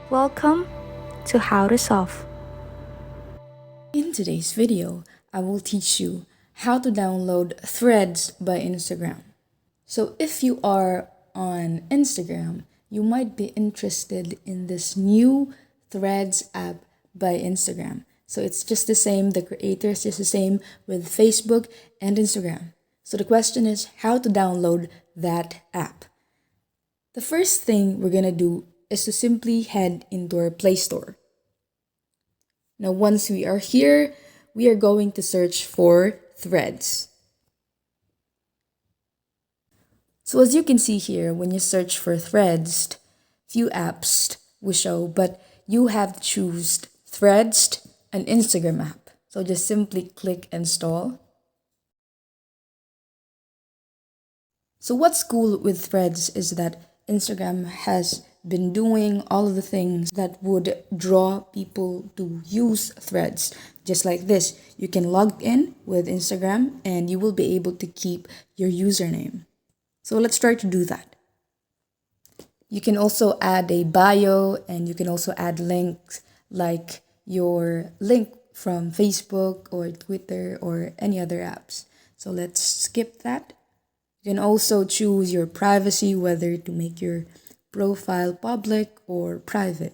Welcome to How to Solve. In today's video, I will teach you how to download Threads by Instagram. So if you are on Instagram, you might be interested in this new Threads app by Instagram. So it's just the same, the creator is just the same with Facebook and Instagram. So the question is how to download that app. The first thing we're gonna do is to simply head into our Play Store. Now, once we are here, we are going to search for Threads. So as you can see here, when you search for Threads, few apps will show, but you have to choose Threads, an Instagram app. So just simply click install. So what's cool with Threads is that Instagram has been doing all of the things that would draw people to use Threads. Just like this, you can log in with Instagram and you will be able to keep your username. So let's try to do that. You can also add a bio and you can also add links like your link from Facebook or Twitter or any other apps. So let's skip that. You can also choose your privacy, whether to make your profile public or private.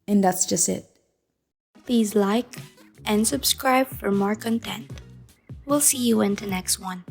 And that's just it. Please like and subscribe for more content. We'll see you in the next one.